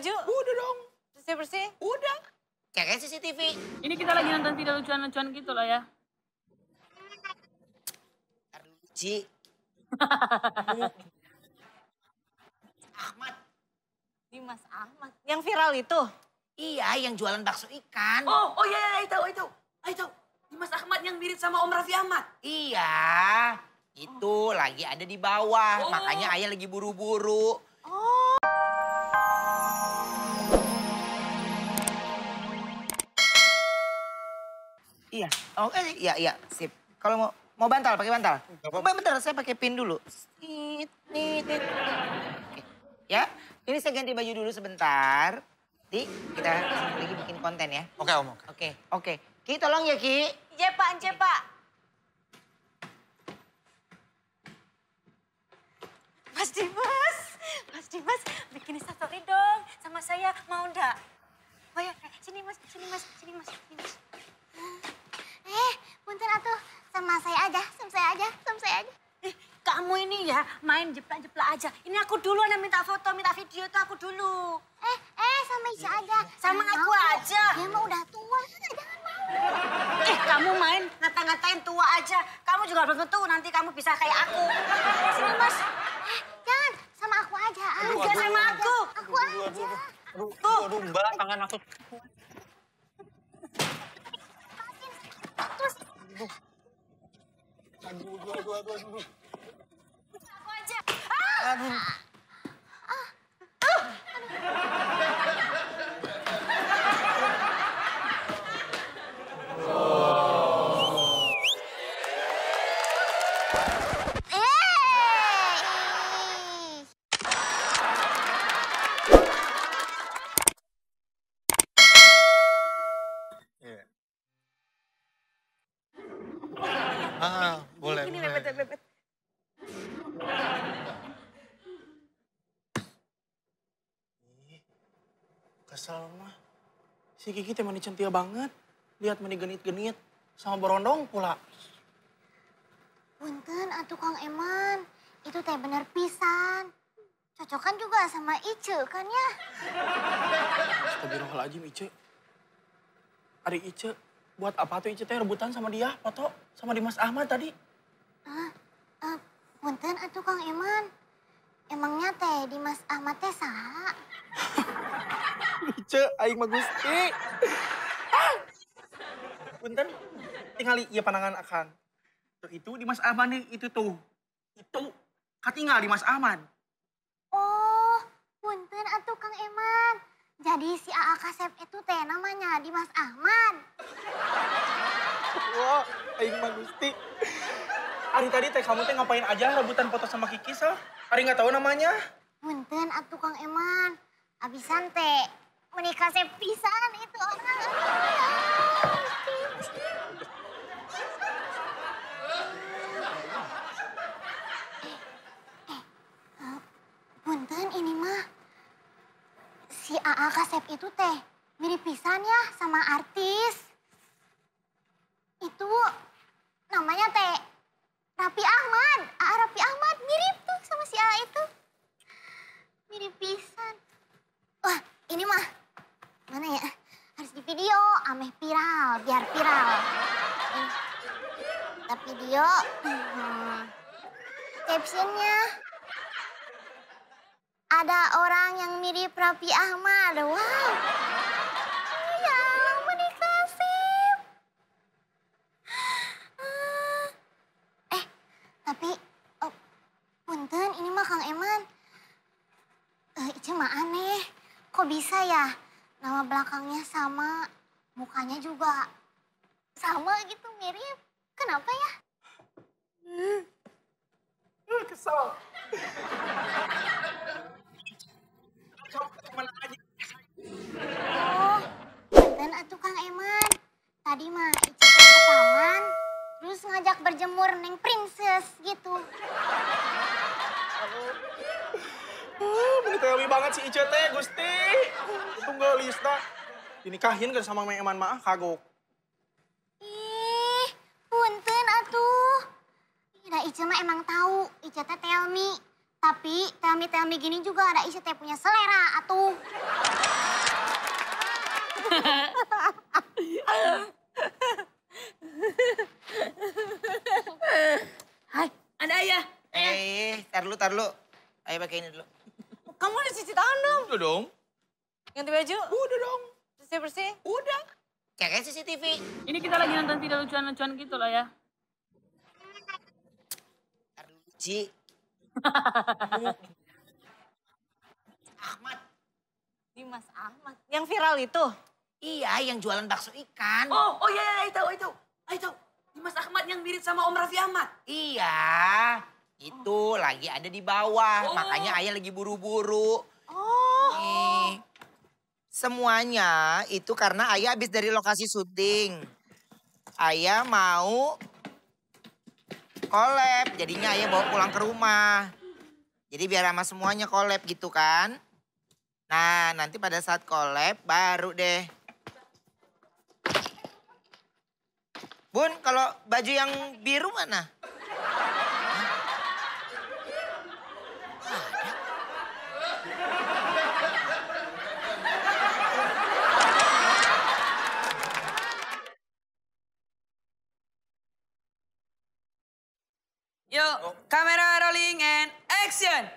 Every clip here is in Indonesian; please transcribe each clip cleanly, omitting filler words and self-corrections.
baju? Udah dong. Bersih-bersih? Udah. Cek aja CCTV. Ini kita lagi nonton video lucuan-lucuan gitu loh ya. Ci. Ahmad. Dimas Ahmad. Yang viral itu? Iya, yang jualan bakso ikan. Oh iya, itu. Dimas Ahmad yang mirip sama Om Raffi Ahmad. Iya, itu lagi ada di bawah. Makanya ayah lagi buru-buru. Iya, iya, sip. Kalau mau bantal, pakai bantal. Bentar, saya pakai pin dulu. Oke. Ya, ini saya ganti baju dulu sebentar. Nanti kita lagi bikin konten ya. Oke, Om. Oke. Ki, tolong ya, Ki. Iya Pak. Mas Dimas, bikin story dong sama saya, mau enggak? Oh ya, sini mas. Punten atuh, sama saya aja. Kamu ini ya main jeplak-jeplak aja. Ini aku dulu yang minta foto, minta video tuh aku dulu. Sama Ica aja. Sama Jangan aku mau. aja. Dia mah udah tua, jangan mau. Kamu main ngata-ngatain tua aja. Kamu juga belum tentu nanti kamu bisa kayak aku. Sini mas. Jangan, sama aku aja. Enggak sama aku. Aku aja. Aduh, Mbak, tangan aku. Terus, Aduh. Aku aja. Aduh. ih. Iya. Boleh. Ini boleh. bebet. Kesel mah. Si Kiki teh mani centil banget. Lihat mani genit-genit. Sama berondong pula. Punten atuh Kang Eman, itu teh bener pisan. Cocokan juga sama Ice kan ya? Astagfirullahaladzim, Ice. Ari Ice, buat apa tuh Ice teh rebutan sama dia foto sama Dimas Ahmad tadi? Punten atuh Kang Eman. Emangnya teh Dimas Ahmad teh saha? Ice, aing mah Gusti. Punten, tinggali ieu pandangan akang. Tuh itu Dimas Ahmad nih, itu tuh. Itu, katinggal Dimas Ahmad. Oh, punten atuh Kang Eman. Jadi si AA Kasep itu teh namanya Dimas Ahmad. Wah, aing mah Gusti. Ari tadi teh kamu teh ngapain aja rebutan foto sama Kiki sah? Ari nggak tahu namanya. Punten atuh Kang Eman. Abisan teh menikah pisan itu orang. Punten ini mah si AA Kasep itu teh mirip pisan ya sama artis. Itu namanya teh Raffi Ahmad. AA Raffi Ahmad mirip tuh sama si AA itu. Mirip pisan. Wah, ini mah mana ya? Harus di video, ameh viral, biar viral. Kita video, captionnya ada orang yang mirip Raffi Ahmad. Wow. Ya ampun dikasih. Tapi punten ini mah Kang Eman. Ica mah aneh. Kok bisa ya? Nama belakangnya sama, mukanya juga sama gitu mirip. Kenapa ya? Kesel. Kemana aja? Oh, punten atuh Kang Eman. Tadi mah Ica ke taman, terus ngajak berjemur Neng Princess gitu. Menitewi banget si Ice teh, Gusti. Itu nggak Lisna. Dinikahin kan sama Mang Eman mah kagok. Ih, punten atuh. Nah, Ica mah emang tahu, Ica teh tell me. Tapi tell me gini juga ada Ica teh punya selera atuh. Hai, ada ayah. Tar dulu. Ayo pakai ini dulu. Kamu udah cuci tangan dong? Udah dong. Ganti baju? Udah dong. Bersih-bersih? Udah. Kayak CCTV. Ini kita lagi nonton tidak lucuan-lucuan gitu lah ya. Tar dulu, Ci. Ahmad. Dimas Ahmad. Yang viral itu? Iya, yang jualan bakso ikan. Oh iya, Ayo tahu. Dimas Ahmad yang mirip sama Om Raffi Ahmad. Iya, itu lagi ada di bawah. Makanya ayah lagi buru-buru. Nih. Semuanya itu karena ayah habis dari lokasi syuting. Ayah mau collab, jadinya ayah bawa pulang ke rumah. Jadi biar sama semuanya collab gitu kan. Nah, nanti pada saat collab baru deh. Bun, kalau baju yang biru mana? Yuk, kamera rolling and action.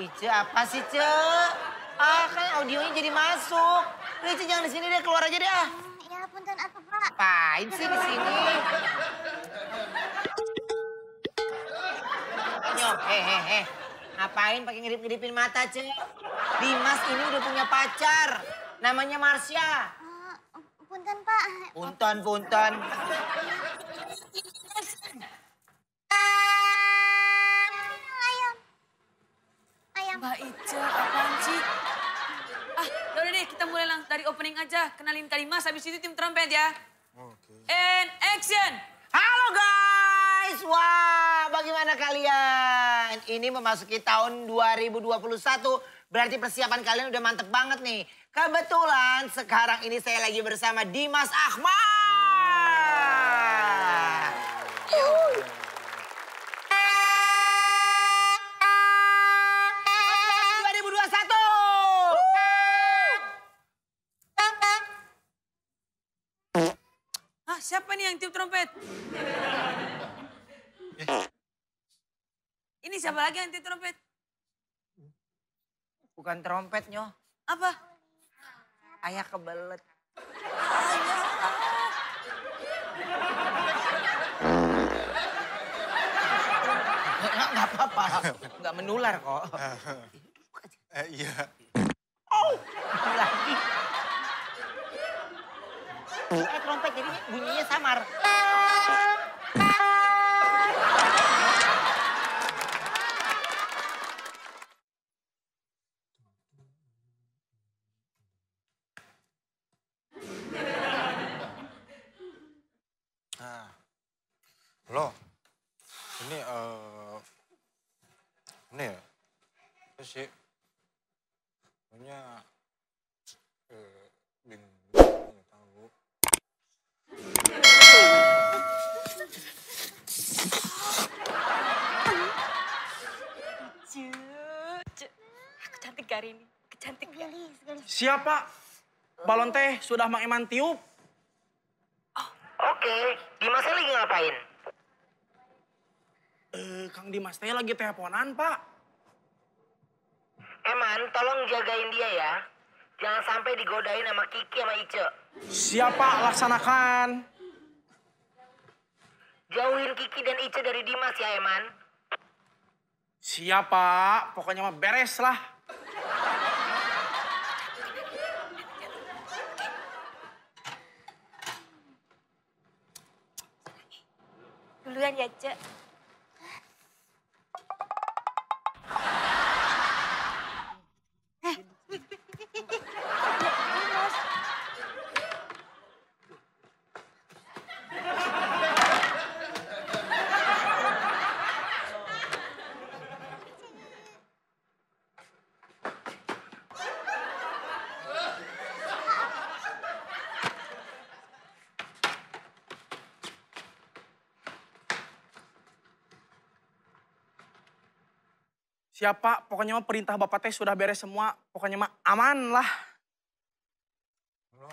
Ice apa sih, Ce? Kan audionya jadi masuk. Udah, Ice jangan di sini deh, keluar aja deh ah. Ya punten atuh Pak. Apain sih di sini? Nyok, ngapain pakai ngedip-ngedipin mata, Ce? Dimas ini udah punya pacar. Namanya Marsha. Punten Pak. Punten. Ayam. Mbak Ica, apaan sih? Yaudah deh, kita mulai dari opening aja. Kenalin Kak Dimas, habis itu tim trompet ya. Oke. And action! Halo guys, wah bagaimana kalian? Ini memasuki tahun 2021, berarti persiapan kalian udah mantep banget nih. Kebetulan sekarang ini saya lagi bersama Dimas Ahmad. 2021. Siapa nih yang tiup trompet? Ini siapa lagi yang tiup trompet? Bukan trompet, Nyoh. Apa? Ayah kebelet. Nggak apa-apa, nggak menular kok. Iya. Lagi. Trompet jadi bunyinya samar. Nah, lo, ini ya, apa sih, punya bingung, nggak tahu. Aku cantik hari ini. Kecantik ya. Siapa? Balon teh sudah Mang Eman tiup. Oke, Dimas lagi ngapain? Kang Dimas teh lagi teleponan, Pak. Eman, tolong jagain dia ya. Jangan sampai digodain sama Kiki sama Ice. Siapa? Laksanakan. Jauhin Kiki dan Ice dari Dimas ya, Eman. Siapa? Pokoknya mah beres lah. Duluan ya, Cek. Siap Pak, pokoknya mah perintah Bapak teh sudah beres semua. Pokoknya mah aman lah. Lo,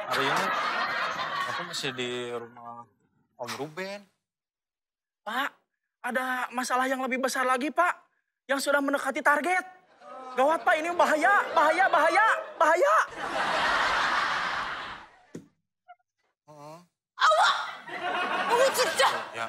hari ini aku masih di rumah Om Ruben. Pak, ada masalah yang lebih besar lagi Pak. Yang sudah mendekati target. Gawat Pak, ini bahaya, bahaya, bahaya, bahaya. Awak! Awak sudah! Ya.